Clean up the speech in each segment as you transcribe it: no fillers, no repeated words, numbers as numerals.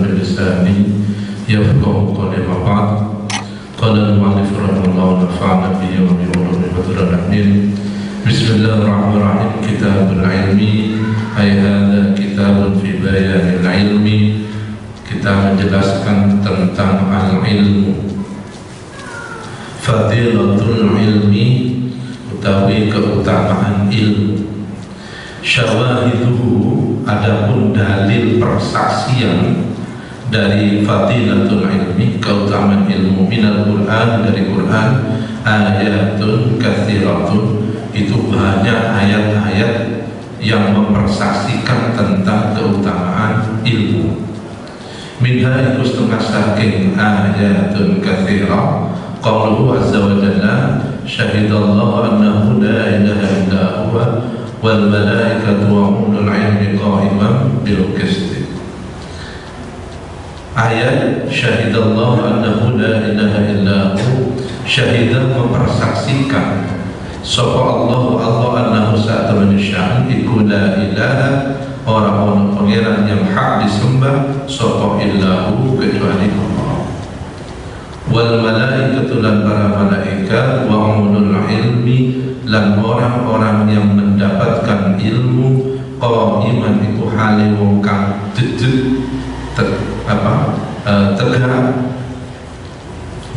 بلساني يفقهوا قولي. وبعد قال المؤلف رحمه الله ونفعنا به وبعلومه وذكر الأمين. بسم الله الرحمن الرحيم. كتاب العلم أي هذا كتاب في بيان العلم. Kita menjelaskan tentang al-ilmu, fadilatul ilmi, utawi keutamaan ilmu. Syawahiduhu, adapun dalil persaksian dari fadilatul ilmi, keutamaan ilmu, minal Quran, dari Quran, ayatun katsiratun, itu banyak ayat-ayat yang mempersaksikan tentang keutamaan ilmu. Minha, itu setengah saking ayatun katsirah, qauluhu azza wa jalla, syahidallahu annahu la ilaha illa huwa wal malaikatu wa ulul ilmi qa'iman bil qist. Ayat syahidallahu annahu la ilaha illa hu, syahidah mempersaksikan sapa Allah annahu sa'atun sya'an iku la ilaha, orang-orang pangeran yang hak disembah sapa illahu, kecuali Allah. Wal malaikatu, lan para malaikat, wa ulul ilmi, lan orang-orang yang mendapatkan ilmu, qaiman iku hale wong kang tegak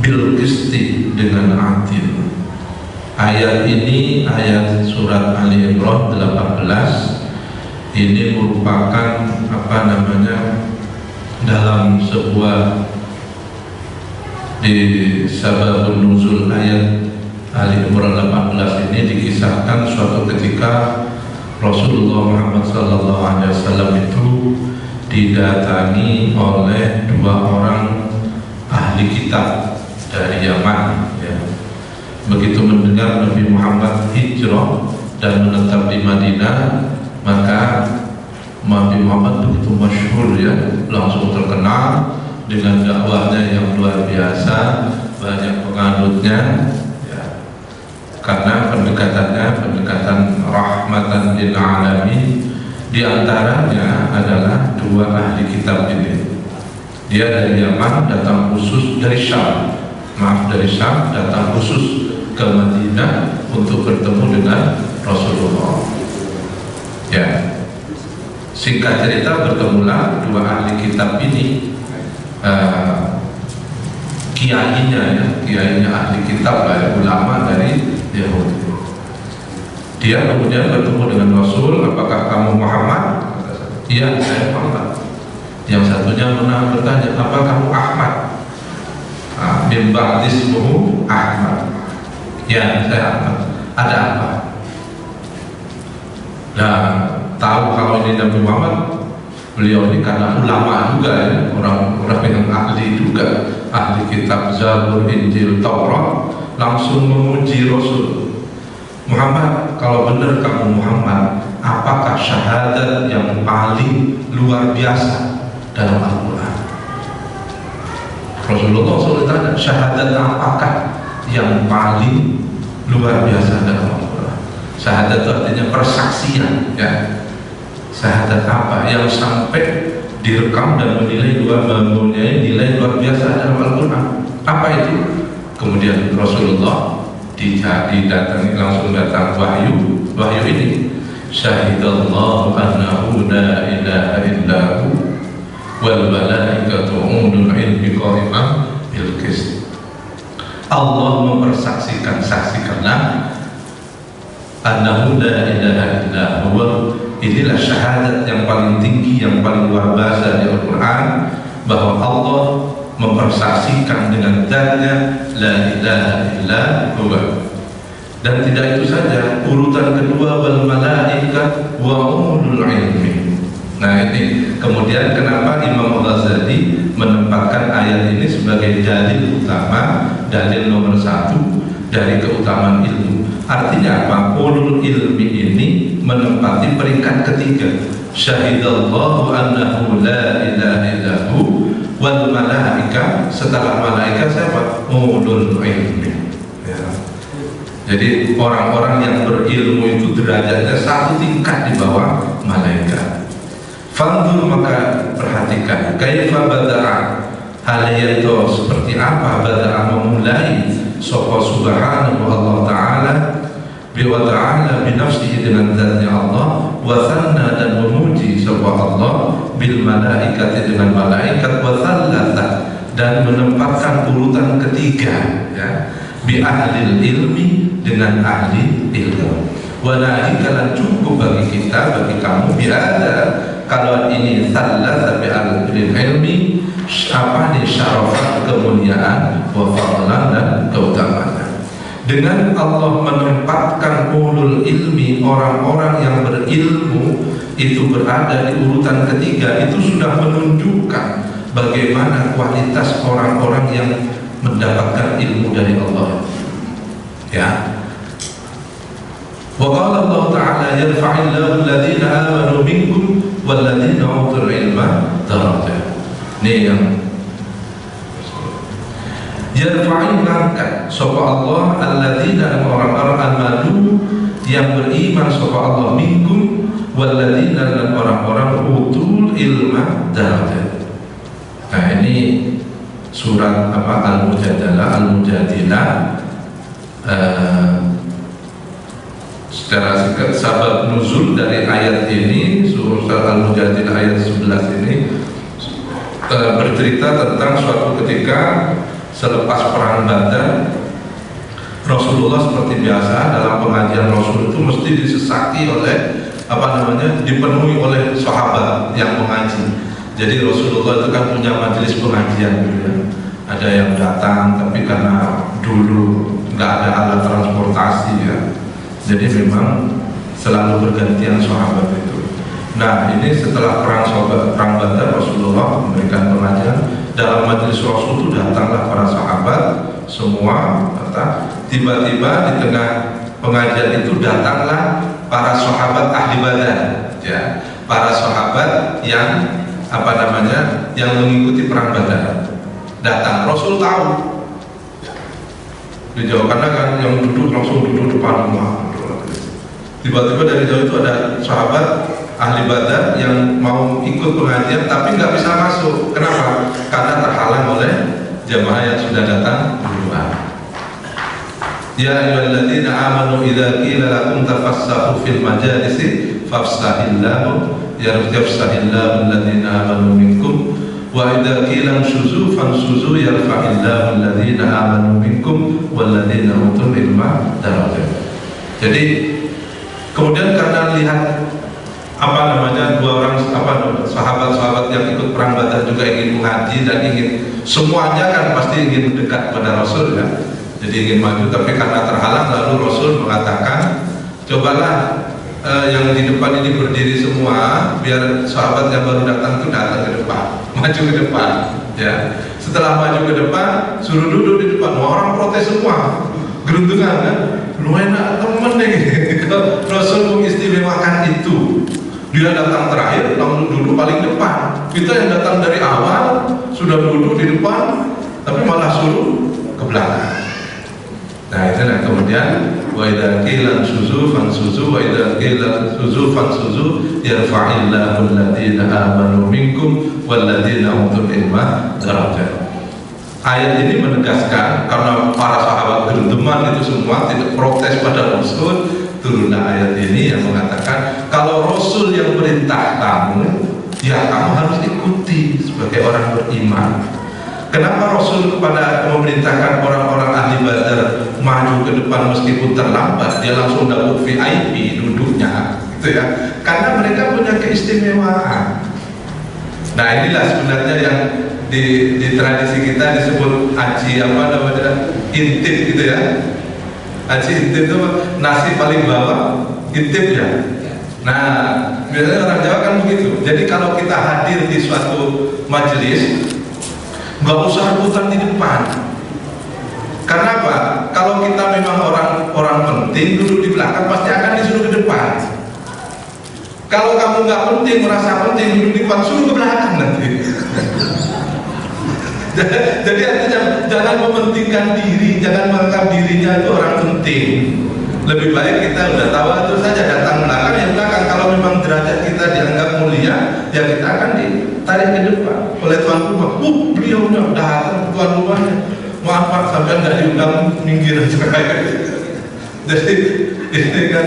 bil qisti, dengan adil. Ayat ini ayat surat Ali Imran 18. Ini merupakan dalam sebuah di sababun nuzul ayat Ali Imran 18 ini dikisahkan suatu ketika Rasulullah Muhammad SAW itu didatangi oleh dua orang ahli kitab dari Yaman, ya. Begitu mendengar Nabi Muhammad hijrah dan menetap di Madinah, maka Nabi Muhammad begitu masyhur, ya, langsung terkenal dengan dakwahnya yang luar biasa, banyak penganutnya, ya, karena pendekatan rahmatan lil alamin. Di antaranya adalah dua ahli kitab ini. Dia dari Yaman, datang khusus dari Syam, datang khusus ke Madinah untuk bertemu dengan Rasulullah. Ya, singkat cerita, bertemulah dua ahli kitab ini, kiainya ahli kitab, ulama dari Yahudi. Dia kemudian bertemu dengan Rasul. Apakah kamu Muhammad? Iya, saya Muhammad. Yang satunya bertanya, apa kamu Ahmad? Min ba'dismuhu Ahmad. Ya, saya Ahmad. Ada apa? Nah, tahu kalau ini Nabi Muhammad, beliau ini karena ulama juga, ya, orang-orang yang ahli juga, ahli kitab Zabur, Injil, Taurat, langsung memuji Rasul. Muhammad, kalau benar kamu Muhammad, apakah syahadat yang paling luar biasa dalam Al-Quran? Rasulullah SAW tanya, syahadat apakah yang paling luar biasa dalam Al-Quran? Syahadat itu artinya persaksian, ya. Syahadat apa yang sampai direkam dan mempunyai nilai luar biasa dalam Al-Quran? Apa itu? Kemudian Rasulullah didatangi, langsung datang wahyu ini, syahidallahu annahu la ilaha illahu wal malaikatu ulul ilmi qa'iman bil qist. Allah saksikanlah annahu la ilaha illahu, inilah syahadat yang paling tinggi, yang paling luar biasa di Al-Quran, bahwa Allah mempersaksikan dengan zatnya la ilaha illa huwa. Dan tidak itu saja, urutan kedua, wal malaikat wa ulul ilmi. Nah, ini kemudian kenapa Imam Ghazali menempatkan ayat ini sebagai dalil utama, dalil nomor 1 dari keutamaan ilmu. Artinya apa? Ulul ilmi ini menempati peringkat ketiga. Syahidallahu annahu la ilaha illahu wal malaika. Setelah malaikat siapa? Ulul ilmi, ya. Jadi orang-orang yang berilmu itu derajatnya satu tingkat di bawah malaikat. Fanzur, maka perhatikan, kaifa bada'a, hal itu seperti apa bada'a memulai sapa subhanahu Allah ta'ala wa ta'ala binafsihi, dengan zatnya Allah, wa thanna, dan memuji sapa Allah bil malaikati, dengan malaikat, wa thalatha, dan menempatkan urutan ketiga, ya, bi ahlil ilmi, dengan ahli ilmu. Walahi, kalian cukup bagi kita, bagi kamu, biada, kalau ini thalatha bi ahlil ilmi, apa nih, syarafat, kemuliaan, wa fadlan, dan keutamaan. Dengan Allah menempatkan ulul ilmi, orang-orang yang berilmu itu berada di urutan ketiga, itu sudah menunjukkan bagaimana kualitas orang-orang yang mendapatkan ilmu dari Allah. Ya. Wa qala Allah Ta'ala, yarfa'illahu alladhina amanu minkum walladhina utul ilma darajat. Ini yang yarfa'in, mengangkat sapa Allah alladzina, orang-orang amanu yang beriman sapa Allah, minkum walladzina, dan orang-orang utul ilma darajat. Nah, ini surat apa, Al-Mujadilah. Secara sabab nuzul dari ayat ini, surat Al-Mujadilah ayat 11 ini bercerita tentang suatu ketika selepas perang Badar, Rasulullah seperti biasa dalam pengajian Rasul itu mesti disesaki oleh dipenuhi oleh sahabat yang mengaji. Jadi Rasulullah itu kan punya majelis pengajian gitu ya. Ada yang datang, tapi karena dulu nggak ada alat transportasi ya, jadi memang selalu bergantian sahabat itu. Nah, ini setelah perang Badar, Rasulullah memberikan pengajian. Dalam majelis Rasul itu datanglah para sahabat semua. Tiba-tiba di tengah pengajian itu datanglah para sahabat ahli Badar, ya, para sahabat yang yang mengikuti perang Badar. Datang, Rasul tahu. Dijauh, karena kan yang duduk langsung duduk depan rumah. Tiba-tiba dari jauh itu ada sahabat ahli Badar yang mau ikut pengajian tapi nggak bisa masuk. Kenapa? Karena terhalang oleh jamaah yang sudah datang duluan. Ya ayyuhalladzina amanu idza qila lakum tafassahu fil majalisi fafsahillahu yarfa'illahu alladzina amanu minkum wa idza qila shuzu fansuzu yarfa'illahu alladzina amanu minkum walladzina utul ilma darajat. Jadi kemudian karena lihat dua orang sahabat-sahabat yang ikut perang Badar juga ingin mengaji dan ingin, semuanya kan pasti ingin mendekat pada Rasul ya, jadi ingin maju, tapi karena terhalang, lalu Rasul mengatakan, cobalah yang di depan ini berdiri semua, biar sahabat yang baru datang itu datang ke depan, maju ke depan ya. Setelah maju ke depan, suruh duduk di depan. Orang protes semua, geruntungan kan, lu enak temen deh. Rasul mengistimewakan itu. Dia datang terakhir, langsung duduk paling depan. Kita yang datang dari awal sudah duduk di depan, tapi malah suruh ke belakang. Nah, itulah kemudian wa idza qila suzu fansuzu wa idza qila suzu fansuzu yarfa'illahu alladziina aamanu minkum walladzina utul ilma darajat. Ayat ini menegaskan karena para sahabat berdeman itu semua tidak protes pada Rasul, turunlah ayat ini yang mengatakan kalau Rasul yang perintah kamu, ya kamu harus ikuti sebagai orang beriman. Kenapa Rasul memerintahkan orang-orang ahli Badar maju ke depan meskipun terlambat, dia langsung dapat VIP duduknya, gitu ya? Karena mereka punya keistimewaan. Nah, inilah sebenarnya yang di tradisi kita disebut aji intip gitu ya. Aji intip itu nasi paling bawah, intip ya. Nah, biasanya orang Jawa kan begitu. Jadi kalau kita hadir di suatu majelis, nggak usah rebutan di depan. Karena apa? Kalau kita memang orang penting, duduk di belakang pasti akan disuruh ke depan. Kalau kamu nggak penting, merasa penting, duduk di depan, suruh ke belakang nanti. Jadi artinya jangan mementingkan diri, jangan menganggap dirinya itu orang penting. Lebih baik kita udah tahu terus saja datang belakang, ya belakang. Kalau memang derajat kita dianggap mulia, ya kita sampai nggak diundang minggir aja. Jadi ini kan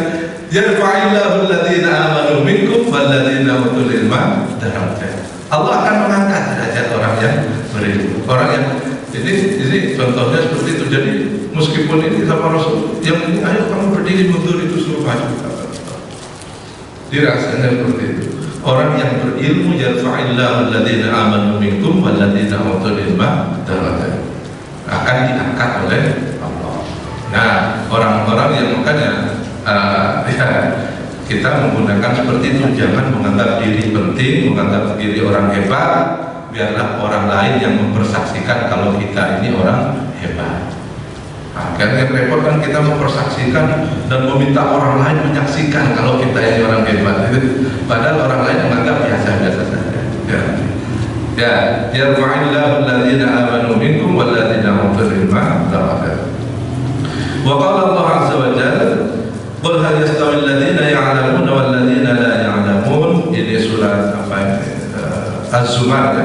yarfa'illahu alladziina aamanu minkum walladzina utul ilma darajat. Allah akan mengangkat derajat orang yang berilmu. Orang yang ini contohnya seperti itu. Jadi meskipun ini sama Rasul yang ini, ayo kamu berdiri mundur itu suruh maju. Dirasanya seperti itu. Orang yang berilmu yarfa'illahu alladziina aamanu minkum walladzina utul ilma darajat, akan diangkat oleh Allah. Nah, orang-orang yang makanya ya, kita menggunakan seperti itu. Jangan menganggap diri penting, menganggap diri orang hebat. Biarlah orang lain yang mempersaksikan kalau kita ini orang hebat. Akhirnya repot kan kita mempersaksikan dan meminta orang lain menyaksikan kalau kita ini orang hebat. Padahal orang lain menganggap biasa-biasa saja. Ya, yarfa'illahu alladziina aamanu minkum walladzina utul ilma darajat. Wa qala Allah 'azza wa jalla, qul hal yastawi alladziina ya'lamuuna walladziina la ya'lamuun. Ini surat apa ini? Az-Zumar.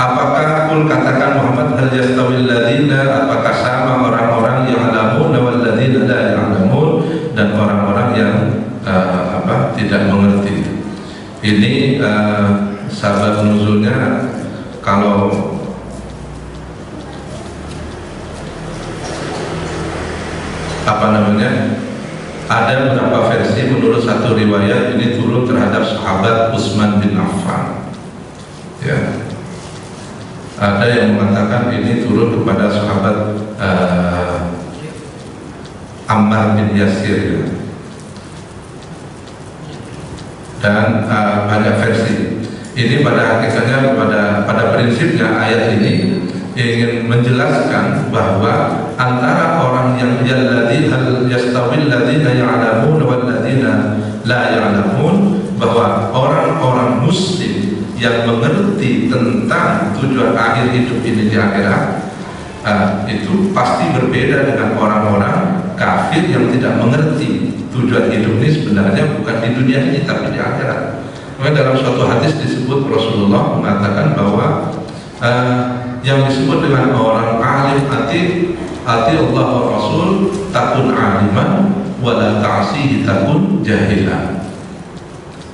Apakah kul katakan Muhammad, hal yastawi alladziina, apakah sama orang-orang yang ya'lamuuna walladziina la ya'lamuun, dan orang-orang yang tidak mengerti. Ini sabab nuzulnya kalau ada beberapa versi. Menurut satu riwayat ini turun terhadap sahabat Utsman bin Affan, ya. Ada yang mengatakan ini turun kepada sahabat Ammar bin Yasir, ya. Dan banyak versi. Ini pada hakikatnya, pada prinsipnya ayat ini ingin menjelaskan bahwa antara orang yang hal yastawil ladzina ya'lamun wal ladzina la ya'lamun, bahwa orang-orang muslim yang mengerti tentang tujuan akhir hidup ini di akhirat itu pasti berbeda dengan orang-orang kafir yang tidak mengerti tujuan hidup ini sebenarnya bukan di dunia ini tapi di akhirat. Maka dalam suatu hadis disebut Rasulullah mengatakan bahwa yang disebut dengan orang alim ati Allah wa Rasul takun aliman wala ta'sihi takun jahilan.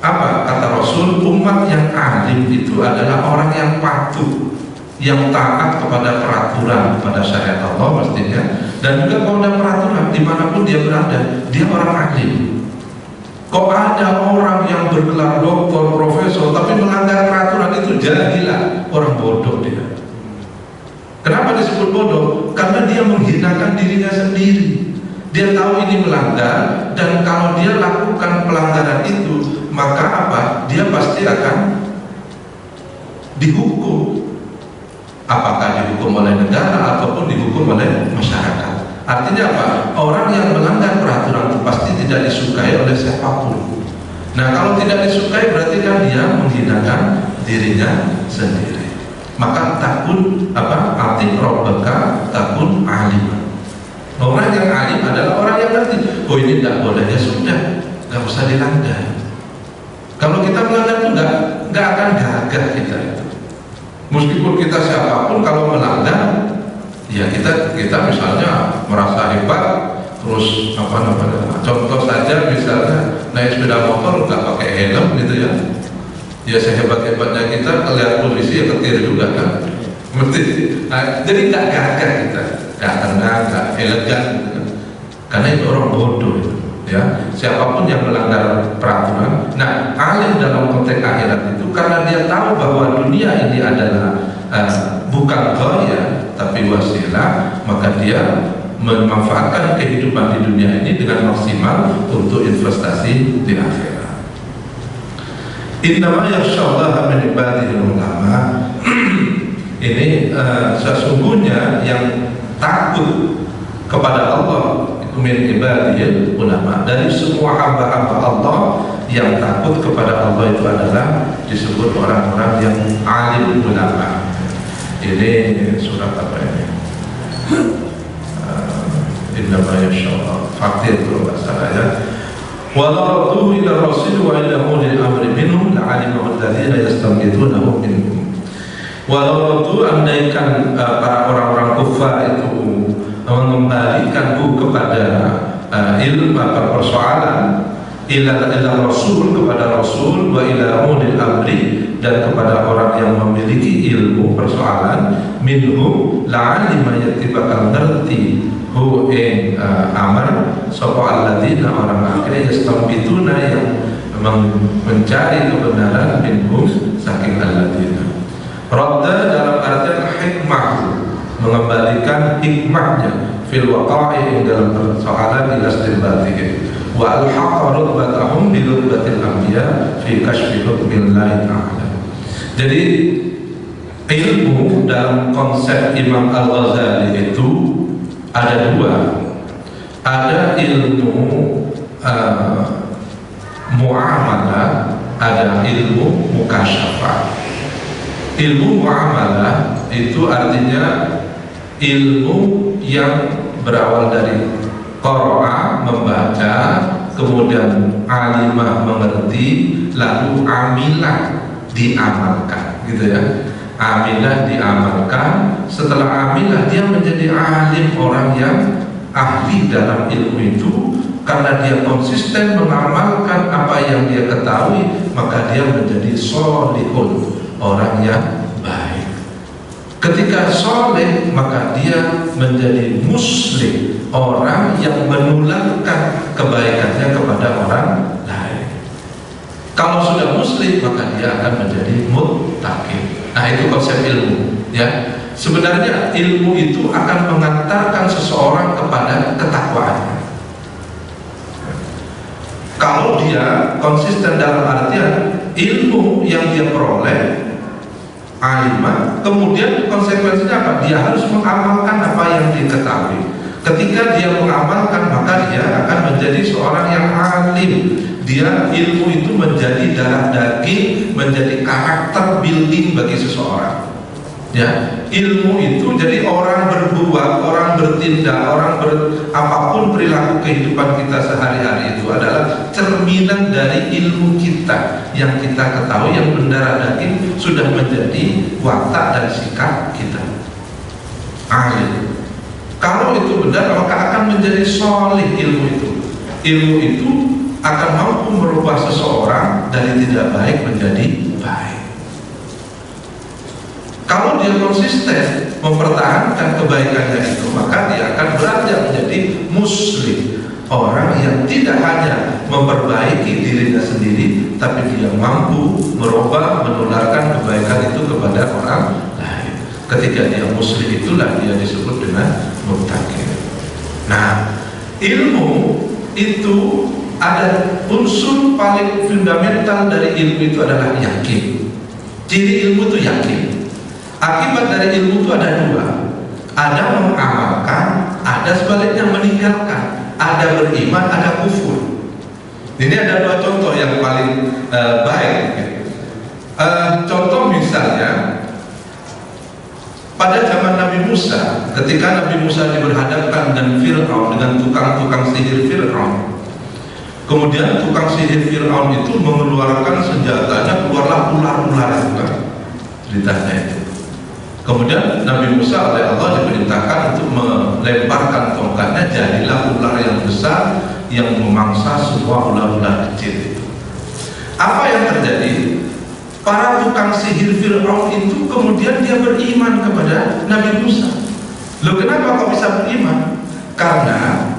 Apa kata Rasul? Umat yang alim itu adalah orang yang patuh, yang taat kepada peraturan, pada syariat Allah mestinya, dan juga kepada peraturan dimanapun dia berada, dia orang alim. Kok ada orang yang bergelar doktor, profesor, tapi melanggar peraturan, itu jahilan, orang bodoh dia. Kenapa disebut bodoh? Karena dia menghinakan dirinya sendiri. Dia tahu ini melanggar, dan kalau dia lakukan pelanggaran itu, maka apa? Dia pasti akan dihukum. Apakah dihukum oleh negara ataupun dihukum oleh masyarakat. Artinya apa? Orang yang melanggar peraturan itu pasti tidak disukai oleh siapapun. Nah, kalau tidak disukai berarti kan dia menghinakan dirinya sendiri. Maka takun ati rabbaka takun alim. Orang yang alim adalah orang yang ngerti. Oh, ini tidak boleh, ya sudah, nggak usah dilanggar. Kalau kita melanggar itu nggak akan gagah kita itu. Meskipun kita siapapun, kalau melanggar, ya kita misalnya merasa hebat, terus contoh saja misalnya naik sepeda motor nggak pakai helm gitu ya. Ya sehebat-hebatnya kita, lihat polisi ya ketir juga kan. Jadi nggak gagah kita, nggak tenang, nggak elegan gitu kan. Karena itu orang bodoh itu. Ya, siapapun yang melanggar peraturan. Nah, alim dalam konteks akhirat itu karena dia tahu bahwa dunia ini adalah bukan ghaya tapi wasilah, maka dia memanfaatkan kehidupan di dunia ini dengan maksimal untuk investasi di akhirat. Innama yakhshallaha min ibadihil ulama. Ini sesungguhnya yang takut kepada Allah min ibadihil ulama, dari semua hamba-hamba Allah yang takut kepada Allah itu adalah disebut orang-orang yang alim ulama. Ini surat apa ini? Innama yakhshallah Fatir kalau nggak salah ya. Walau radduhu ila rasul wa ila ulil amri minhum la'alimahu alladhina yastanbitunahu minhum. Walau itu andaikan para orang-orang kufar itu mengembalikanku kepada ilmu persoalan ila rasul, kepada rasul, wa ila ulil amri, dan kepada orang yang memiliki ilmu persoalan, minhum la'alima yattibakal ngerti hu ing amar sapa alladzina orang akhirnya yastambituna yang mencari kebenaran minhum saking alladzina. Radda dalam artian hikmah, mengembalikan hikmahnya fil waqa'i dalam persoalan ila istinbatihim, wa al-haqqa rutbatahum bi rutbatil anbiya fi kashfi hukmillahi ta'ala. Jadi ilmu dalam konsep Imam Al-Ghazali itu ada dua. Ada ilmu muamalah, ada ilmu mukasyafah. Ilmu muamalah itu artinya ilmu yang berawal dari qara'a, membaca, kemudian alimah, mengerti, lalu amilah, diamalkan, gitu ya. Amilah, diamalkan. Setelah amilah dia menjadi alim, orang yang ahli dalam ilmu itu. Karena dia konsisten mengamalkan apa yang dia ketahui, maka dia menjadi sholihun, orang yang baik. Ketika soleh, maka dia menjadi muslim, orang yang menularkan kebaikannya kepada orang lain. Kalau sudah muslim, maka dia akan menjadi muttaqin. Nah, itu konsep ilmu, ya. Sebenarnya ilmu itu akan mengantarkan seseorang kepada ketakwaannya. Kalau dia konsisten dalam artian ilmu yang dia peroleh, alimah, kemudian konsekuensinya apa? Dia harus mengamalkan apa yang dia ketahui. Ketika dia mengamalkan, maka dia akan menjadi seorang yang alim. Dia ilmu itu menjadi darah daging, menjadi karakter building bagi seseorang. Ya, ilmu itu jadi orang berbuat, orang bertindak, apapun perilaku kehidupan kita sehari-hari itu adalah cerminan dari ilmu kita yang kita ketahui, yang mendarah daging sudah menjadi watak dan sikap kita. Alim. Kalau itu benar, maka akan menjadi solih ilmu itu. Ilmu itu akan mampu merubah seseorang dari tidak baik menjadi baik. Kalau dia konsisten mempertahankan kebaikannya itu, maka dia akan beranjak menjadi muslim, orang yang tidak hanya memperbaiki dirinya sendiri, tapi dia mampu merubah, menularkan kebaikan itu kepada orang lain. Ketika dia muslim, itulah dia disebut dengan muttaqin. Nah, ilmu itu ada unsur paling fundamental dari ilmu itu adalah yakin. Ciri ilmu itu yakin. Akibat dari ilmu itu ada dua. Ada mengamalkan, ada sebaliknya meninggalkan. Ada beriman, ada kufur. Ini ada dua contoh yang paling baik. Contoh misalnya, pada zaman Nabi Musa, ketika Nabi Musa diberhadapkan dengan Fir'aun, dengan tukang-tukang sihir Fir'aun. Kemudian tukang sihir Fir'aun itu mengeluarkan senjatanya, keluarlah ular-ular itu kan, ceritanya itu. Kemudian Nabi Musa oleh Allah diperintahkan untuk melemparkan tongkatnya, jadilah ular yang besar yang memangsa semua ular-ular kecil itu. Apa yang terjadi? Para tukang sihir Fir'aun itu kemudian dia beriman kepada Nabi Musa. Loh, kenapa kok bisa beriman? Karena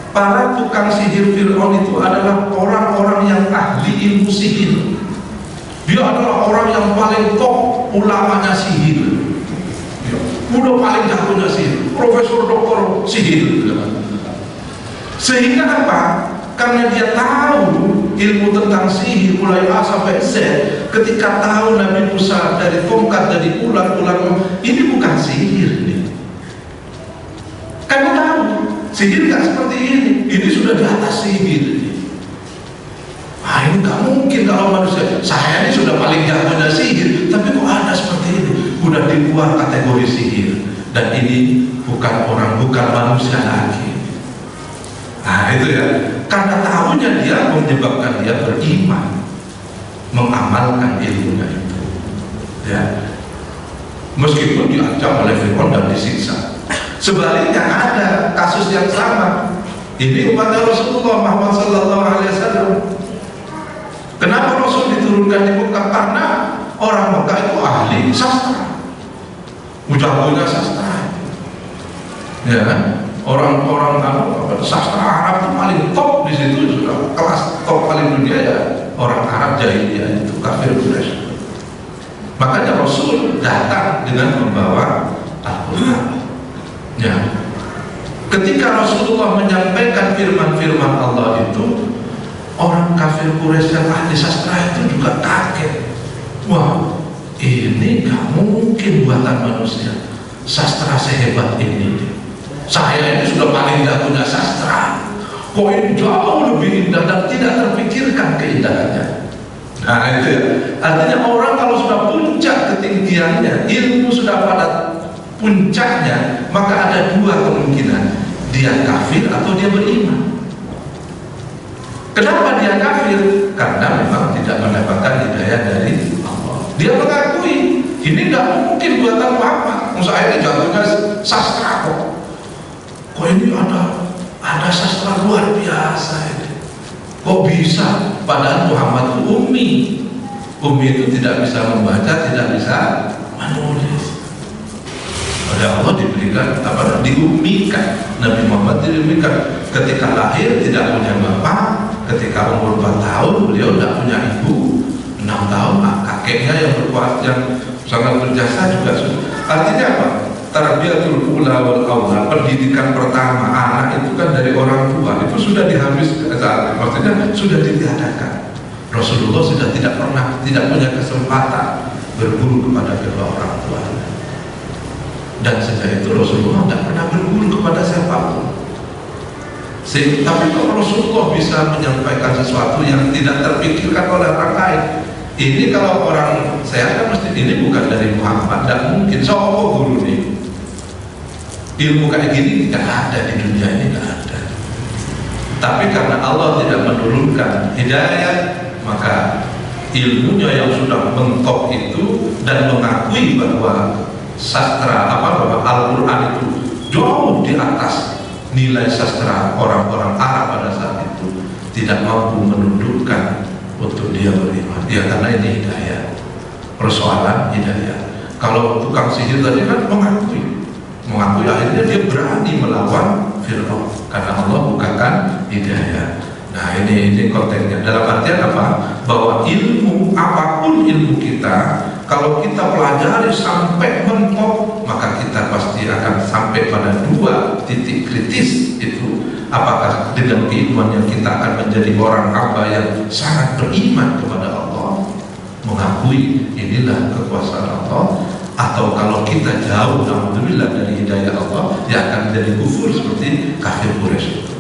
para tukang sihir Fir'aun itu adalah orang-orang yang ahli ilmu sihir. Dia adalah orang yang paling top, ulamanya sihir. Udah paling jagonya sihir, profesor doktor sihir. Sehingga apa? Karena dia tahu ilmu tentang sihir mulai A sampai Z. Ketika tahu Nabi Musa dari tongkat, dari ular-ular, ini bukan sihir nih. Kamu tahu sihir nggak seperti ini sudah di atas sihir. Ini nggak mungkin kalau manusia. Saya ini sudah paling jagonya sihir, tapi kok ada seperti ini? Udah di luar kategori sihir, dan ini bukan manusia lagi. Nah itu ya, karena tahunya dia menyebabkan dia beriman, mengamalkan ilmunya itu. Ya, meskipun diancam oleh Fir'aun dan disiksa. Sebaliknya ada kasus yang sama. Ini umatnya Rasulullah Muhammad sallallahu alaihi wasallam. Kenapa Rasul diturunkan di Mekah? Karena orang Mekah itu ahli sastra, jagonya sastra, ya kan? Orang-orang sastra Arab itu paling top di situ, sudah kelas top paling dunia ya. Orang Arab jahiliyah itu kafir Quraisy. Makanya Rasul datang dengan membawa Al-Quran. Ya. Ketika Rasulullah menyampaikan firman-firman Allah itu, orang kafir Quraisy yang ahli sastra itu juga kaget. Wah, ini gak mungkin buatan manusia. Sastra sehebat ini. Saya ini sudah paling gak punya sastra. Kok ini jauh lebih indah dan tidak terpikirkan keindahannya. Nah itu ya. Artinya orang kalau sudah puncak ketinggiannya, ilmu sudah pada puncaknya, maka ada dua kemungkinan, dia kafir atau dia beriman. Kenapa dia kafir? Karena memang tidak mendapatkan hidayah dari Allah. Dia mengakui ini tidak mungkin buatan Muhammad. Saya ini jagonya sastra kok. Kok ini ada sastra luar biasa ini. Kok bisa? Padahal Muhammad itu ummi. Ummi itu tidak bisa membaca, tidak bisa menulis. Oleh Allah diberikan diummikan. Nabi Muhammad diummikan. Ketika lahir tidak punya bapak, ketika umur 4 tahun beliau tidak punya ibu, 6 tahun kakeknya yang berkuat, yang sangat berjasa juga. Artinya apa? Tarbiyatul ula wal aula, pendidikan pertama anak itu kan dari orang tua, itu sudah dihabiskan, maksudnya sudah ditiadakan. Rasulullah sudah tidak punya kesempatan berguru kepada kedua orang tua. Dan sejak itu Rasulullah tidak pernah berguru kepada siapapun. Tapi kalau Rasulullah bisa menyampaikan sesuatu yang tidak terpikirkan oleh orang lain, ini kalau orang saya kan mesti ini bukan dari Muhammad, tidak mungkin. Sopo guru nih? Ilmu kayak gini tidak ada di dunia ini, tidak ada. Tapi karena Allah tidak menurunkan hidayah, maka ilmunya yang sudah mentok itu dan mengakui bahwa sastra bahwa Al-Quran itu jauh di atas nilai sastra orang-orang Arab pada saat itu, tidak mampu menundukkan untuk dia beriman. Ya karena ini hidayah, persoalan hidayah. Kalau tukang sihir tadi kan mengakui akhirnya dia berani melawan Fir'aun karena Allah bukakan hidayah. Nah ini kontennya. Dalam artian apa? Bahwa ilmu, apapun ilmu kita, kalau kita pelajari sampai mentok, maka kita pasti akan sampai pada dua titik kritis itu. Apakah dengan keilmuan yang kita akan menjadi orang hamba yang sangat beriman kepada Allah, mengakui inilah kekuasaan Allah, atau kalau kita jauh alhamdulillah dari hidayah Allah, dia akan menjadi kufur seperti kafir Quraisy itu.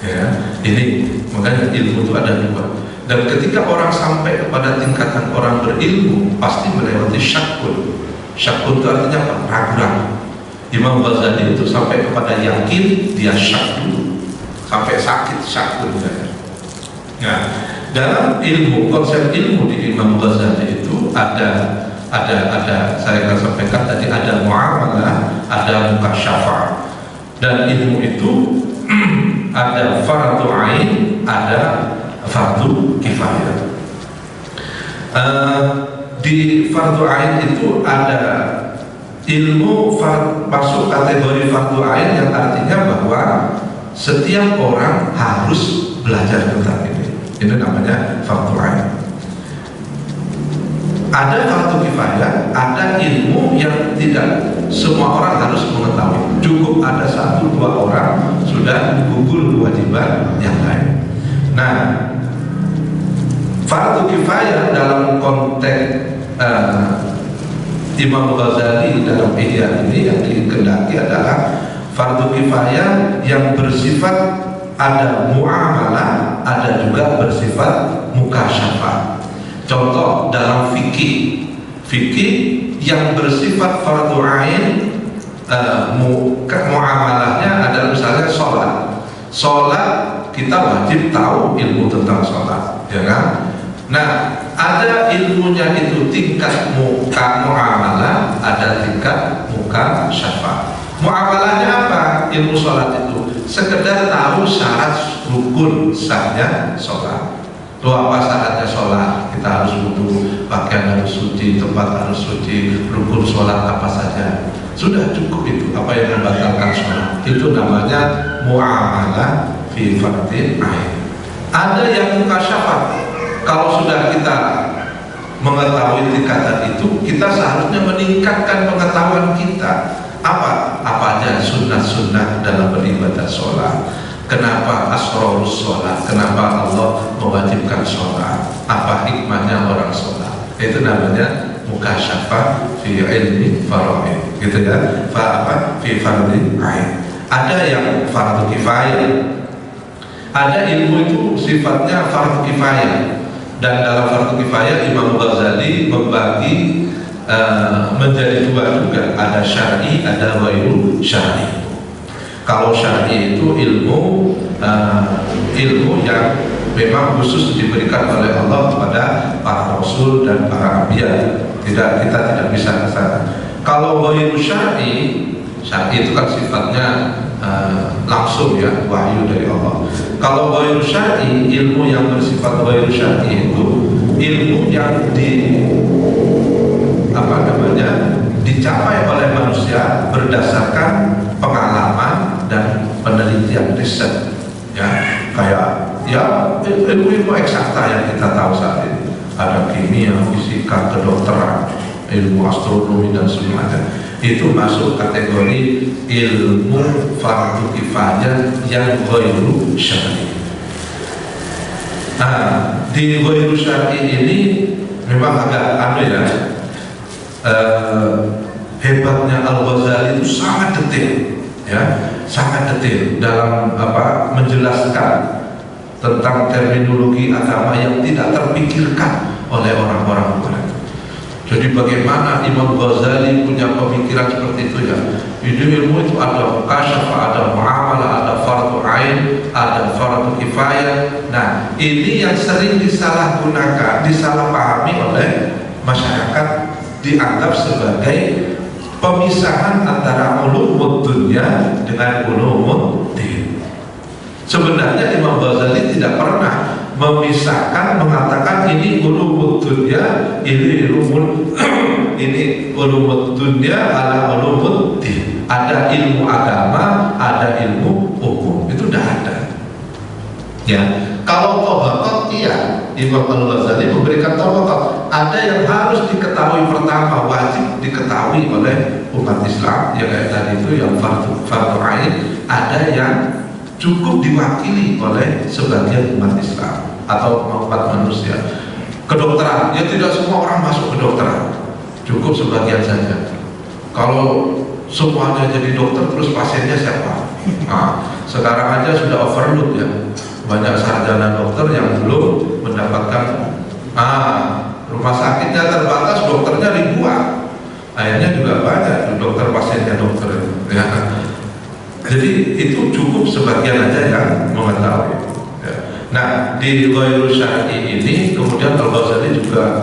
Ya, ini makanya ilmu itu ada dua. Dan ketika orang sampai kepada tingkatan orang berilmu, pasti melewati syakun. Syakun itu artinya apa? Ragu-ragu. Imam Ghazali itu sampai kepada yakin, dia syak dulu, sampai sakit syakun. Nah, dalam ilmu, konsep ilmu di Imam Ghazali itu ada saya akan sampaikan tadi, ada muamalah, ada mukasyafah. Dan ilmu itu ada fardu ain, ada fardu kifayah. Di fardu ain itu ada ilmu masuk kategori fardu ain yang artinya bahwa setiap orang harus belajar tentang ini. Ini namanya fardu ain. Ada fardu kifayah, ada ilmu yang tidak semua orang harus mengetahui. Cukup ada 1-2 orang sudah gugur kewajiban yang lain. Nah, fardu kifayah dalam konteks Imam Ghazali dalam Ihya ini yang dikehendaki adalah fardu kifayah yang bersifat ada muamalah, ada juga bersifat mukasyafah. Contoh dalam fikih yang bersifat fardu ain, muamalahnya adalah misalnya sholat kita wajib tahu ilmu tentang sholat, ya kan? Nah, ada ilmunya itu tingkat muamalah, ada tingkat syafa. Muamalahnya apa? Ilmu sholat itu sekedar tahu syarat rukun sahnya sholat. Itu apa syaratnya sholat? Kita harus wudu, pakaian harus suci, tempat harus suci, rukun sholat apa saja. Sudah cukup itu. Apa yang membatalkan sholat? Itu namanya muamalah fi fardil ain. Ada yang mukasyafat. Kalau sudah kita mengetahui tingkatan itu, kita seharusnya meningkatkan pengetahuan kita. Apa aja sunnah-sunnah dalam beribadah sholat? Kenapa asrorus sholat? Kenapa Allah mewajibkan sholat? Apa hikmahnya orang sholat? Itu namanya mukasyafah fi ilmi faraid, gitu ya. Fi fardil ain. Ada yang fardu kifayah. Ada ilmu itu sifatnya fardu kifayah. Dan dalam fardu kifayah Imam Ghazali membagi menjadi dua juga, ada syar'i, ada ghairu syar'i. Kalau syar'i itu ilmu yang memang khusus diberikan oleh Allah kepada para rasul dan para anbiya. Kita tidak bisa ke sana. Kalau ghairu syar'i itu kan sifatnya langsung ya, wahyu dari Allah. Kalau ghairu syar'i, ilmu yang bersifat ghairu syar'i itu ilmu yang dicapai oleh manusia berdasarkan pengalaman dan penelitian riset, ya, kayak ya ilmu eksakta yang kita tahu saat ini. Ada kimia, fisika, kedokteran, ilmu astronomi dan semuanya. Itu masuk kategori ilmu fardu kifayah yang ghairu syar'i. Nah, di ghairu syar'i ini memang agak aneh ya. Hebatnya Al-Ghazali itu sangat detail, ya, sangat detail dalam menjelaskan tentang terminologi agama yang tidak terpikirkan oleh orang-orang barat. Jadi bagaimana Imam Ghazali punya pemikiran seperti itu ya? Ini ilmu itu ada mukasyafah, ada muamalah, ada fardu ain, ada fardu kifayah. Nah, ini yang sering disalahgunakan, disalahpahami oleh masyarakat, dianggap sebagai pemisahan antara ulumud dunya dengan ulumud din. Sebenarnya Imam Ghazali tidak pernah memisahkan, mengatakan ini ulumud dunya, ini ulumud dunya ala ulumud din. Ada ilmu agama, ada ilmu hukum. Itu tidak ada. Ya, kalau tabaqat, iya, Imam Al-Ghazali memberikan tabaqat. Ada yang harus diketahui pertama, wajib diketahui oleh umat Islam, ya kayak tadi itu yang fardu ain. Ada yang cukup diwakili oleh sebagian umat Islam atau umat manusia. Kedokteran, ya tidak semua orang masuk kedokteran, cukup sebagian saja. Kalau semuanya jadi dokter, terus pasiennya siapa? Nah, sekarang aja sudah overload ya. Banyak sarjana dokter yang belum mendapatkan rumah sakitnya terbatas, dokternya ribuan. Akhirnya juga banyak dokter pasiennya dokter ya. Jadi itu cukup sebagian aja yang mengetahui ya. Nah, di ghairu syar'i ini kemudian Al-Ghazali juga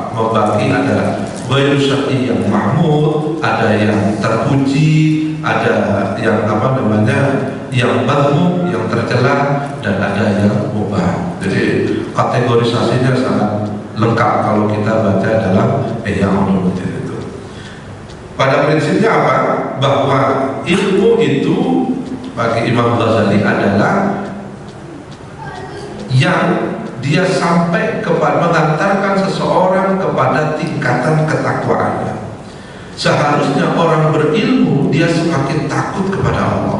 membagi, ada ghairu syar'i yang mahmud, ada yang terpuji, ada yang yang madhmum, yang tercela, dan ada yang mubah. Jadi kategorisasinya sangat lengkap kalau kita baca dalam Ihya Ulumuddin itu. Pada prinsipnya apa? Bahwa ilmu itu bagi Imam Ghazali adalah yang dia sampai kepada mengantarkan seseorang kepada tingkatan ketakwaannya. Seharusnya orang berilmu dia semakin takut kepada Allah.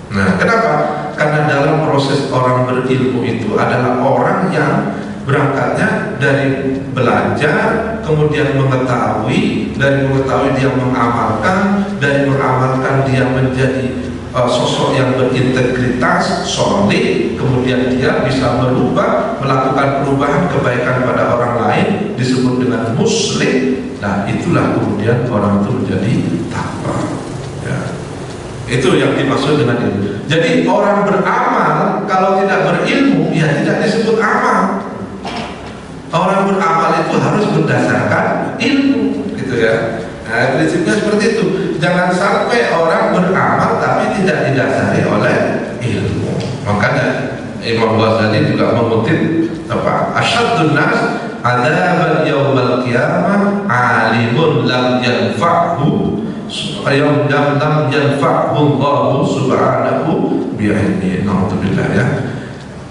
Nah, kenapa? Karena dalam proses orang berilmu itu adalah orang yang berangkatnya dari belajar, kemudian mengetahui, dari mengetahui dia mengamalkan, dari mengamalkan dia menjadi sosok yang berintegritas, soleh, kemudian dia bisa berubah, melakukan perubahan kebaikan pada orang lain, disebut dengan muslim. Nah, itulah kemudian orang itu menjadi takwa. Ya. Itu yang dimaksud dengan ilmu. Jadi orang beramal kalau tidak berilmu, ya tidak disebut amal. Orang beramal itu harus berdasarkan ilmu, gitu ya. Nah, prinsipnya seperti itu. Jangan sampai orang beramal tapi tidak didasari oleh ilmu. Makanya Imam Ghazali juga mengutip apa? Asyaddun nas adzaban yaumal qiyamah alimun lam yanfa'hu lam yanfa'hu Allah subhanahu bi'ilmihi. Na'udzubillah ya.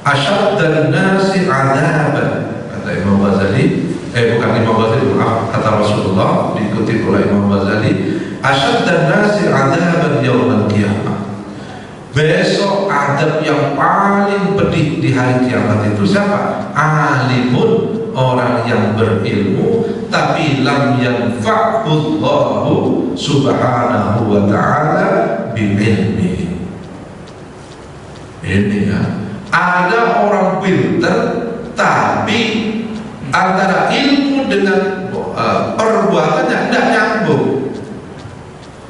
Asyaddun nasi adzaban, kata Imam Ghazali, bukan Imam Ghazali, maaf, kata Rasulullah diikuti oleh Imam Ghazali, asyaddan nasi adzaban yaumal qiyamah. Besok adab yang paling pedih di hari kiamat itu siapa? Alimun, orang yang berilmu tapi lam yanfa'hu Allahu subhanahu wa ta'ala bi'ilmihi. Ini ya. Ada orang pintar tapi antara ilmu dengan perbuatannya tidak nyambung.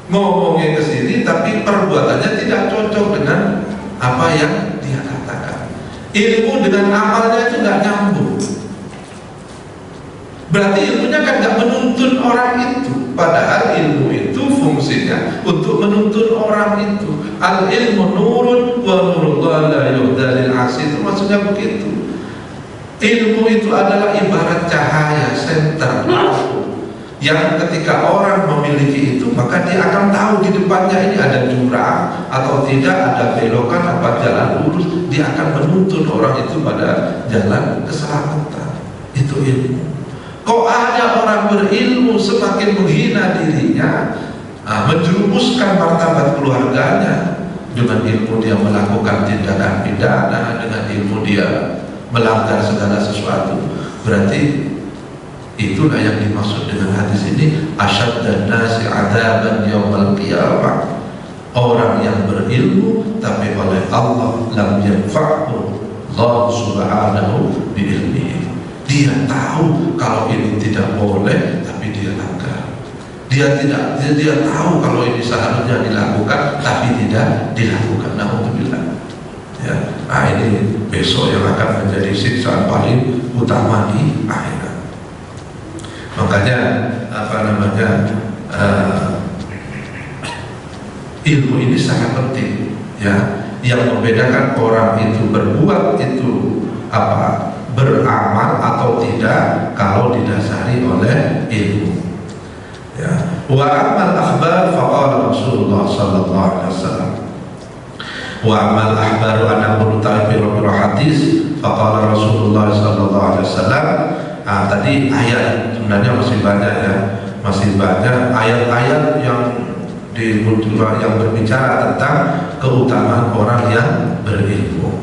Ngomongnya ke sini tapi perbuatannya tidak cocok dengan apa yang dia katakan. Ilmu dengan amalnya itu tidak nyambung. Berarti ilmunya kan tidak menuntun orang itu. Padahal ilmu itu fungsinya untuk menuntun orang itu. Al ilmu nurun wa nurullah la yuhdalil asi, itu maksudnya begitu. Ilmu itu adalah ibarat cahaya senter yang ketika orang memiliki itu maka dia akan tahu di depannya ini ada jurang atau tidak, ada belokan apa jalan lurus, dia akan menuntun orang itu pada jalan keselamatan. Itu ilmu. Kok ada orang berilmu semakin menghina dirinya, menjerumuskan martabat keluarganya, dengan ilmu dia melakukan tindakan pidana, dengan ilmu dia melanggar segala sesuatu. Berarti itulah yang dimaksud dengan hadis ini, asyaddan nasi adzaban yaumal qiyamah. Orang yang berilmu tapi oleh Allah lam yanfa'hu Allah subhanahu bi'ilmihi. Dia tahu kalau ini tidak boleh tapi dia langgar. Dia tahu kalau ini seharusnya dilakukan tapi tidak dilakukan. Na'udzubillah. Ya, nah ini besok yang akan menjadi siksaan paling utama di akhirat. Makanya ilmu ini sangat penting ya. Yang membedakan orang itu berbuat itu beramal atau tidak kalau didasari oleh ilmu ya. Wa amal akhbar faqala Rasulullah sallallahu alaihi wasallam, wa amal akhbaru ana mutawi pira-pira hadis faqala Rasulullah sallallahu alaihi wasallam. Tadi ayat sebenarnya masih banyak ya, masih banyak ayat-ayat yang berbicara tentang keutamaan orang yang berilmu.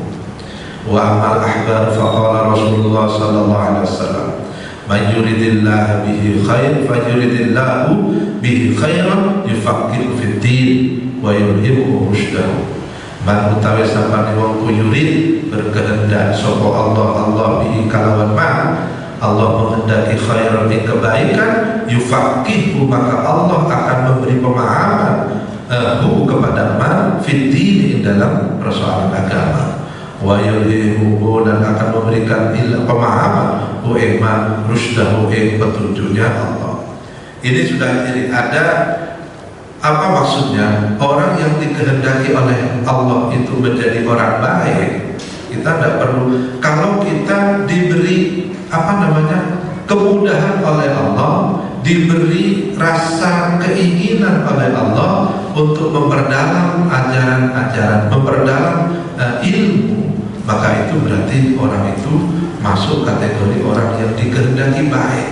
Wa amal ahbar faqala Rasulullah sallallahu alaihi wasallam, man yuridillahu bihi khair fayuridillahu bihi khairan yufaqihu fid din wa yulhimuhu rusydahu. Man utawi sapane wong yurid berkehendak sapa Allah bihi kalawan man Allah menghendaki khairan ing kebaikan, yufaqihu maka Allah akan memberi pemahaman kepada man fid din dalam persoalan agama. Wa yulhimuhu dan akan memberikan pemahaman iman rusydahu ing petunjuknya Allah. Ini sudah ada apa maksudnya? Orang yang dikehendaki oleh Allah itu menjadi orang baik, kita tidak perlu, kalau kita diberi kemudahan oleh Allah, diberi rasa keinginan oleh Allah untuk memperdalam ajaran-ajaran, memperdalam ilmu, maka itu berarti orang itu masuk kategori orang yang dikehendaki baik.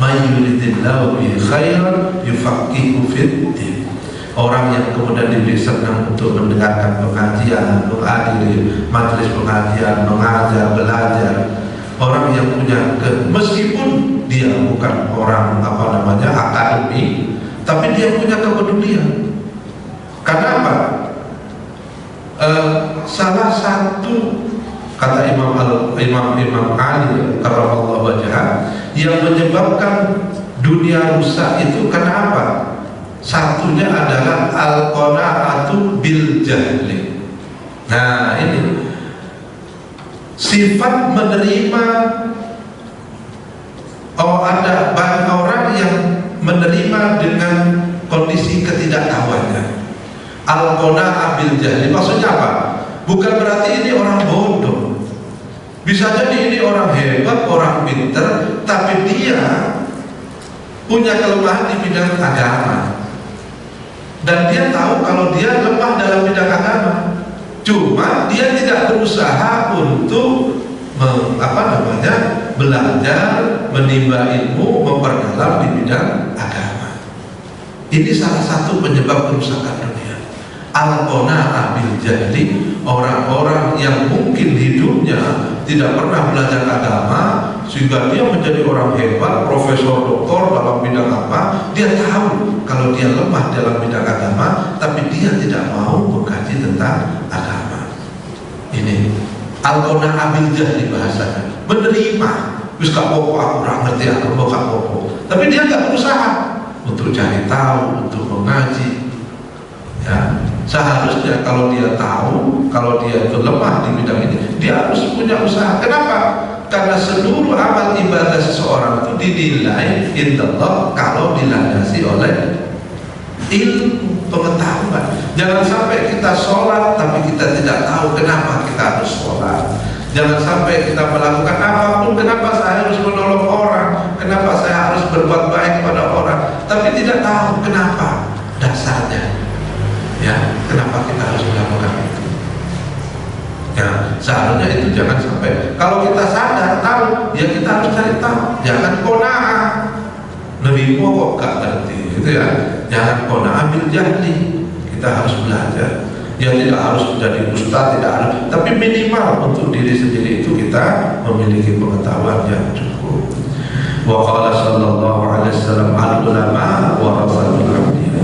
May yuridillahu bihi khairan yufaqihu fid din. Orang yang kemudian diberi senang untuk mendengarkan pengajian, menghadiri majelis pengajian, mengajar, belajar. Orang yang punya meskipun dia bukan orang akademi, tapi dia punya kepedulian. Karena apa? Salah satu kata Imam Ali karramallahu wajhah yang menyebabkan dunia rusak itu karena apa? Satunya adalah al-qanaatu bil jahli. Nah ini sifat menerima ada banyak orang yang menerima dengan kondisi ketidaktahuannya. Al-qana'ah bil jahli, maksudnya apa? Bukan berarti ini orang bodoh. Bisa jadi ini orang hebat, orang pinter, tapi dia punya kelemahan di bidang agama. Dan dia tahu kalau dia lemah dalam bidang agama. Cuma dia tidak berusaha untuk belajar, menimba ilmu, memperdalam di bidang agama. Ini salah satu penyebab kerusakan dunia. Al-qana'ah bil jahli, orang-orang yang mungkin hidupnya tidak pernah belajar agama, sehingga dia menjadi orang hebat, profesor, doktor dalam bidang apa, dia tahu kalau dia lemah dalam bidang agama, tapi dia tidak mau mengkaji tentang agama. Ini al-qana'ah bil jahli bahasanya, menerima. Wis gak apa-apa, aku ora ngerti, aku gak apa-apa. Tapi dia gak berusaha untuk cari tahu, untuk mengaji. Ya, seharusnya kalau dia tahu, kalau dia itu lemah di bidang ini, dia harus punya usaha. Kenapa? Karena seluruh amal ibadah seseorang itu dinilai indallah kalau dilandasi oleh ilmu, pengetahuan. Jangan sampai kita sholat tapi kita tidak tahu kenapa kita harus sholat. Jangan sampai kita melakukan apapun, kenapa saya harus menolong orang, kenapa saya harus berbuat baik pada orang, tapi tidak tahu kenapa dasarnya. Ya, kenapa kita harus melakukan itu? Ya, seharusnya itu jangan sampai. Kalau kita sadar tahu, ya kita harus cari tahu. Jangan qana'ah, nerimo kok gak ngerti, gitu ya. Jangan qana'ah bil jahli. Kita harus belajar. Ya tidak harus menjadi ustaz, tidak harus, tapi minimal untuk diri sendiri itu kita memiliki pengetahuan yang cukup. Wa qala sallallahu alaihi wasallam al-ulama warasatul anbiya.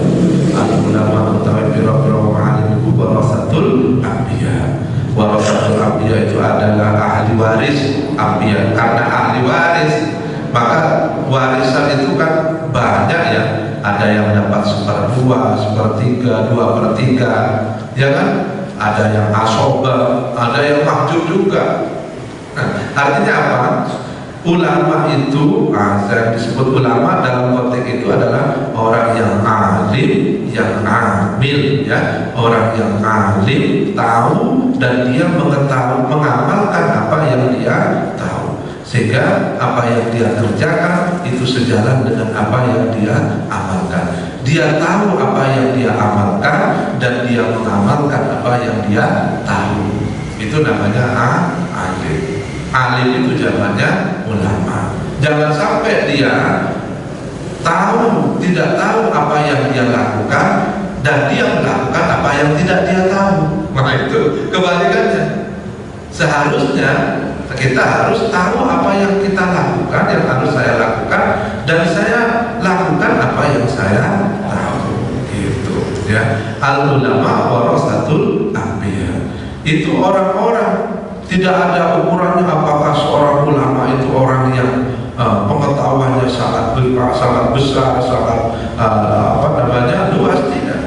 Al-ulama utawi pira-pira alim iku warasatul anbiya. Warasatul anbiya itu adalah ahli waris anbiya. Karena ahli waris, maka warisan itu kan banyak ya. Ada yang dapat 1/2, 1/3, 2/3, ya kan? Ada yang asoba, ada yang mahjub juga. Nah, artinya apa? Ulama itu, yang disebut ulama dalam konteks itu adalah orang yang alim, yang amil, ya, orang yang alim, tahu dan dia mengetahui, mengamalkan apa yang dia tahu, sehingga apa yang dia kerjakan itu sejalan dengan apa yang dia amalkan. Dia tahu apa yang dia amalkan dan dia mengamalkan apa yang dia tahu. Itu namanya alim. Alim itu jamannya ulama. Jangan sampai dia tahu, tidak tahu apa yang dia lakukan dan dia melakukan apa yang tidak dia tahu. Maka itu kebalikannya. Seharusnya kita harus tahu apa yang kita lakukan, yang harus saya lakukan, dan saya lakukan apa yang saya tahu. Gitu ya. Al ulama warasatul anbiya. Itu orang-orang, tidak ada ukurannya apakah seorang ulama itu orang yang pengetahuannya sangat besar, sangat luas, tidak.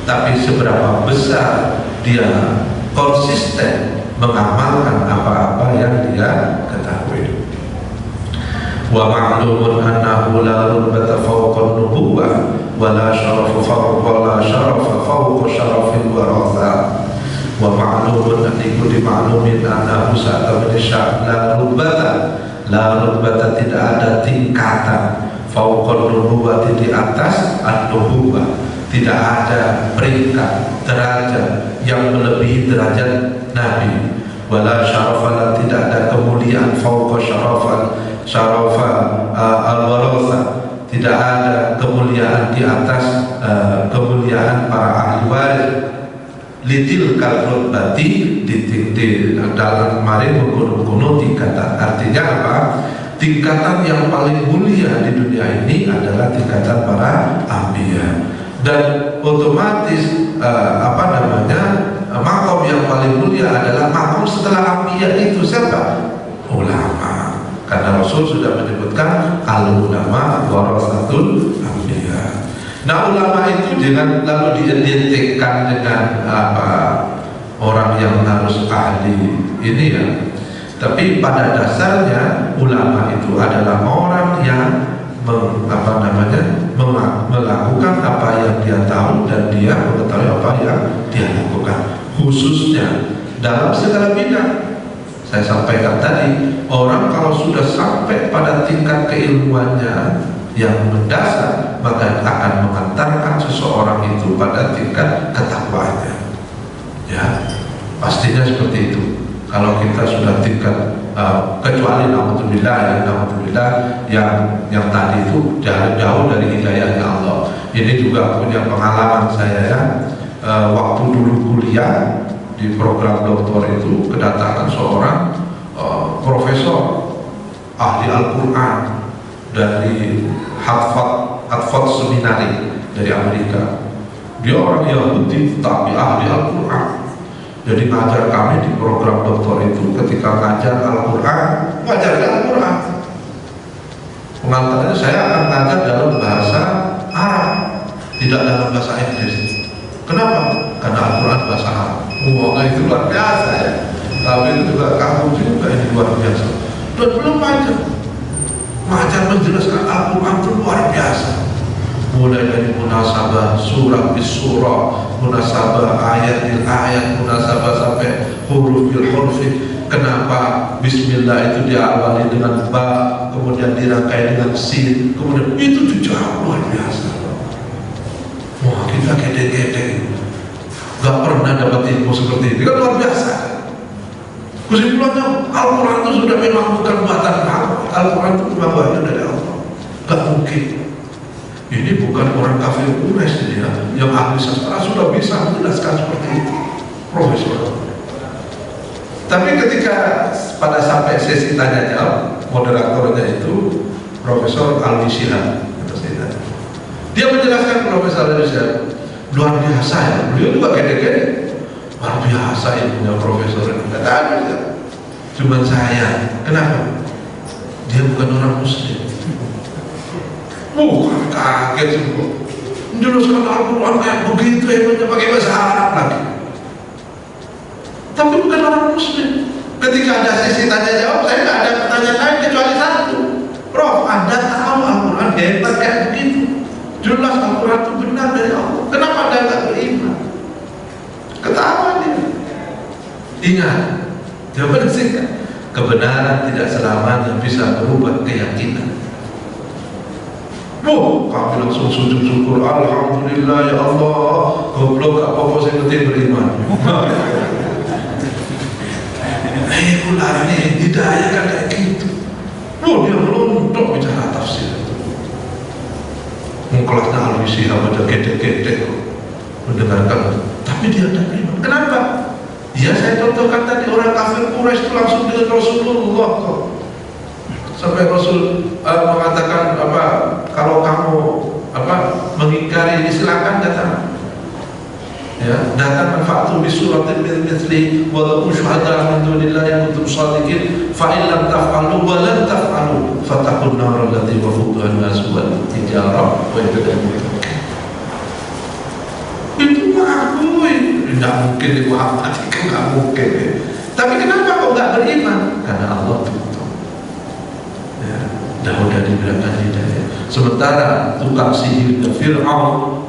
Tapi seberapa besar dia konsisten mengamalkan apa-apa yang dia ketahui. Wa ma'lumun annahu la rutbata fawqa an-nubuwwah wa la syarafa fawqa syarafil waratha. Wa ma'lumun anniku dima'lumin annahu sa'atamini la rutbata tidak ada tingkatan fawqa an-nubuwwah, di atas an-nubuwwah, tidak ada peringkat derajat yang melebihi derajat Nabi. Wala syarafa, tidak ada kemuliaan fauqa syarafa al-waratha, tidak ada kemuliaan di atas kemuliaan para ahli waris. Litil kalrutbati, di dalam kemarin kuno tingkatan. Artinya apa? Tingkatan yang paling mulia di dunia ini adalah tingkatan para anbiya. Dan otomatis makom yang paling mulia adalah makom setelah anbiya itu siapa? Ulama. Karena Rasul sudah menyebutkan al-ulama warasatul anbiya. Nah, ulama itu jangan lalu diidentikan dengan orang yang harus ahli ini ya. Tapi pada dasarnya ulama itu adalah orang yang apa yang dia lakukan, khususnya dalam segala bidang. Saya sampaikan tadi, orang kalau sudah sampai pada tingkat keilmuannya yang mendasar, maka akan mengantarkan seseorang itu pada tingkat ketakwaannya. Ya, pastinya seperti itu. Kalau kita sudah tingkat kecuali naudzubillah yang tadi itu jauh dari hidayahnya Allah. Ini juga punya pengalaman saya ya. Waktu dulu kuliah di program doktor itu kedatangan seorang profesor ahli Al-Quran dari Harvard Seminari dari Amerika. Dia orang Yahudi tapi ahli Al-Quran. Jadi ngajar kami di program doktor itu, ketika ngajar Al-Quran, ngajar Al-Quran. Pengantarnya saya akan ngajar dalam bahasa Arab, tidak dalam bahasa Inggris. Kenapa? Karena Al-Quran bahasa Arab. Wah, itu luar biasa ya. Tapi itu juga kamu juga ini luar biasa. Dan belum aja ngajar menjelaskan Al-Quran itu luar biasa. Mulai dari munasabah surah bis surah, munasabah ayat bil ayat, munasabah sampai huruf bil huruf. Kenapa Bismillah itu diawali dengan ba, kemudian dirangkai dengan sin, kemudian itu juga luar biasa. Wah, kita gede-gede gak pernah dapat ilmu seperti ini, kan luar biasa. Kesimpulannya Al-Quran itu sudah memang bukan buatan kamu. Al-Quran itu memang wahyu dari Allah. Gak mungkin. Ini bukan orang kafir Quraisy ya, yang ahli sastra sudah bisa menjelaskan seperti itu, profesor. Tapi ketika pada sampai sesi tanya jawab, moderatornya itu Profesor Al-Shihab, dia menjelaskan Profesor Al-Shihab luar biasa ya, beliau juga gede-gede, luar biasa ilmunya Profesor ini. Kata ya, cuman saya, kenapa? Dia bukan orang Muslim. Kaget semua. Menjelaskan Al-Quran kayak begitu hebatnya pakai bahasa Arab lagi. Tapi bukan orang Muslim. Ketika ada sesi tanya jawab, saya nggak ada pertanyaan lain kecuali satu. Prof, Anda tahu Al-Quran hebat kayak begitu? Jelas Al-Quran itu benar dari Allah. Kenapa Anda nggak beriman? Ketawa dia. Ingat, jawaban singkat. Kebenaran tidak selamanya bisa berubah keyakinan. Kami langsung sujud syukur, alhamdulillah ya Allah. Goblok apa-apa saya penting beriman. Ular ini hidayah kan kayak gitu. Dia melontok bicara tafsir itu. Kelasnya Al-Shihab ada gede-gede mendengarkan, tapi dia tidak beriman. Kenapa? Ya saya contohkan tadi, orang kafir Quraisy itu langsung dengan Rasulullah kok. Sampai Rasul mengatakan apa, kalau kamu mengingkari ini silakan datang. Ya, datang fa'tu bi suratin min mithli wa la syuhada min dunillahi kuntum shadiqin fa in lam taf'alu wa lan taf'alu fattaqun nar allati waquduha an-nas wal hijarah wa itu mengakui tidak mungkin di Muhammad itu nggak mungkin. Tapi kenapa kok nggak beriman? Karena Allah tutup. Ya, udah dibilangkan hidayah. Sementara tukang sihirnya Fir'aun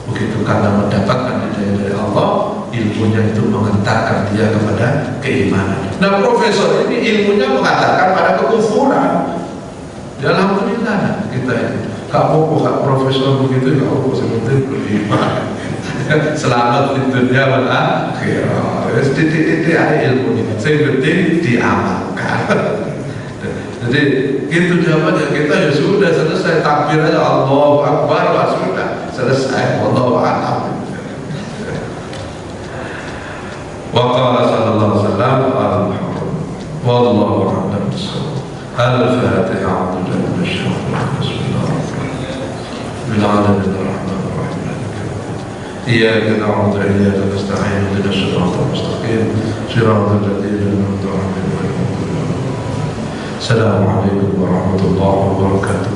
begitu karena mendapatkan hidayah dari Allah, ilmunya itu mengantarkan dia kepada keimanan. Nah, profesor ini ilmunya mengantarkan pada kekufuran. Alhamdulillah kita ini. Kamu kok profesor begitu, kamu sebenarnya beriman. Selamat di dunia wal akhirah. Titik-titik ada ilmunya. Saya penting diamalkan. Jadi itu jawabannya, kita ya sudah selesai, takbir aja Allahu Akbar, sudah selesai. Wallahu a'lam. Wa qala sallallahu alaihi wasallam wallahu a'lam. Al-Fatihah. Bismillahirrahmanirrahim. إياك نعبد وإياك نستعين اهدنا الصراط المستقيم صراط الذين أنعمت عليهم. السلام عليكم ورحمة الله وبركاته.